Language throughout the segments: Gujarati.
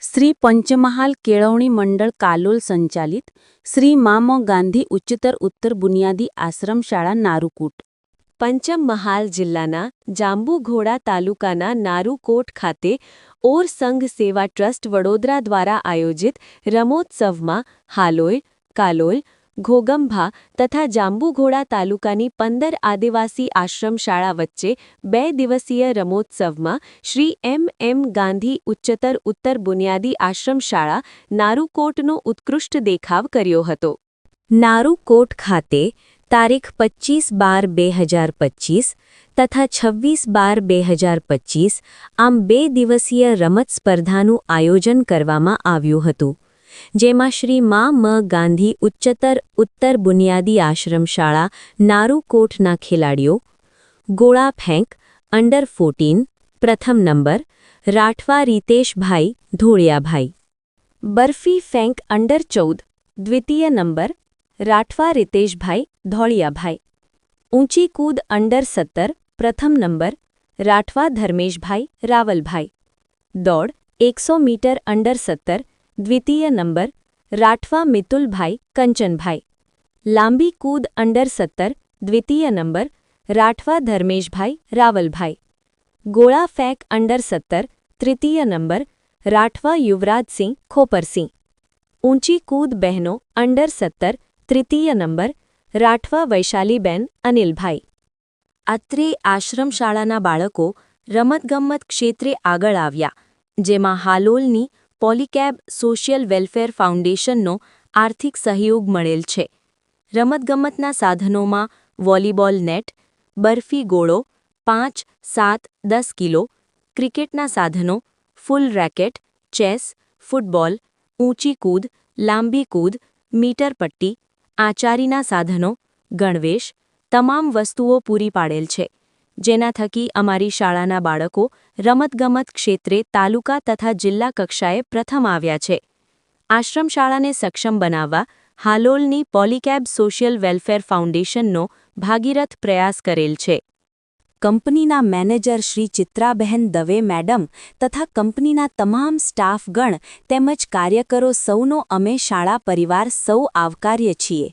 શ્રી પંચમહાલ કેળવણી મંડળ કાલોલ સંચાલિત શ્રી મા ગાંધી ઉચ્ચતર બુનિયાદી આશ્રમ શાળા નારુકોટ પંચમહાલ જિલ્લાના જાંબુઘોડા તાલુકાના નારુકોટ ખાતે ઓર સંઘ સેવા ટ્રસ્ટ વડોદરા દ્વારા આયોજિત રમોત્સવમાં હાલોલ, કાલોલ, ઘોગંભા તથા જાંબુઘોડા તાલુકાની 15 આદિવાસી આશ્રમ શાળા વચ્ચે 2 દિવસીય રમોત્સવમાં શ્રી એમ ગાંધી ઉચ્ચતર બુનિયાદી આશ્રમ શાળા નારુકોટનો ઉત્કૃષ્ટ દેખાવ કર્યો હતો. નારુકોટ ખાતે તારીખ 25/12/2025 તથા 26/12/2025 આમ 2 દિવસીય રમત સ્પર્ધાનું આયોજન કરવામાં આવ્યું હતું, જેમાં શ્રી મા ગાંધી ઉચ્ચતર બુનિયાદી આશ્રમ શાળા નારુકોટના ખેલાડીઓ ગોળા ફેંક અંડર 14 પ્રથમ નંબર રાઠવા રીતેશભાઈ ધોળિયાભાઈ, બરફી ફેંક અંડર 14 દ્વિતીય નંબર રાઠવા રીતેશભાઈ ધોળિયાભાઈ, ઊંચી કૂદ અંડર 17 પ્રથમ નંબર રાઠવા ધર્મેશભાઈ રાવલભાઈ, દોડ 100 મીટર અંડર 17 દ્વિતીય નંબર રાઠવા મિતુલભાઈ કંચનભાઈ, લાંબી કૂદ અંડર 17 દ્વિતીય નંબર રાઠવા ધર્મેશભાઈ રાવલભાઈ, ગોળા ફેંક અંડર 17 તૃતીય નંબર રાઠવા યુવરાજસિંહ ખોપરસિંહ, ઊંચી કૂદ બહેનો અંડર 17 તૃતીય નંબર રાઠવા વૈશાલીબેન અનિલભાઈ. અત્રે આશ્રમ શાળાના બાળકો રમતગમત ક્ષેત્રે આગળ આવ્યા, જેમાં હાલોલની પોલીકેબ સોશિયલ વેલફેર ફાઉન્ડેશનનો આર્થિક સહયોગ મળેલ છે. રમતગમતના સાધનોમાં વોલીબોલ નેટ, બરફી ગોળો 5, 7, 10 કિલો, ક્રિકેટના સાધનો ફૂલ રેકેટ, ચેસ, ફૂટબોલ, ઊંચી કૂદ, લાંબી કૂદ, મીટર પટ્ટી, આચારીના સાધનો, ગણવેશ તમામ વસ્તુઓ પૂરી પાડેલ છે, જેના થકી અમારી શાળાના બાળકો રમતગમત ક્ષેત્રે તાલુકા તથા જિલ્લા કક્ષાએ પ્રથમ આવ્યા છે. આશ્રમ શાળાને સક્ષમ બનાવવા હાલોલની પોલીકેબ સોશિયલ વેલફેર ફાઉન્ડેશનનો ભાગીરથ પ્રયાસ કરેલ છે. કંપનીના મેનેજર શ્રી ચિત્રાબહેન દવે મેડમ તથા કંપનીના તમામ સ્ટાફગણ તેમજ કાર્યકરો સૌનો અમે શાળા પરિવાર સૌ આવકાર્ય છીએ.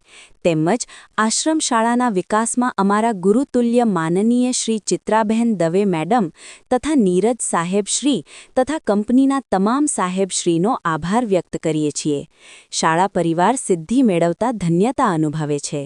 તેમજ આશ્રમ શાળાના વિકાસમાં અમારા ગુરુતુલ્ય માનનીય શ્રી ચિત્રાબહેન દવે મેડમ તથા નીરજ સાહેબશ્રી તથા કંપનીના તમામ સાહેબશ્રીનો આભાર વ્યક્ત કરીએ છીએ. શાળા પરિવાર સિદ્ધિ મેળવતા ધન્યતા અનુભવે છે.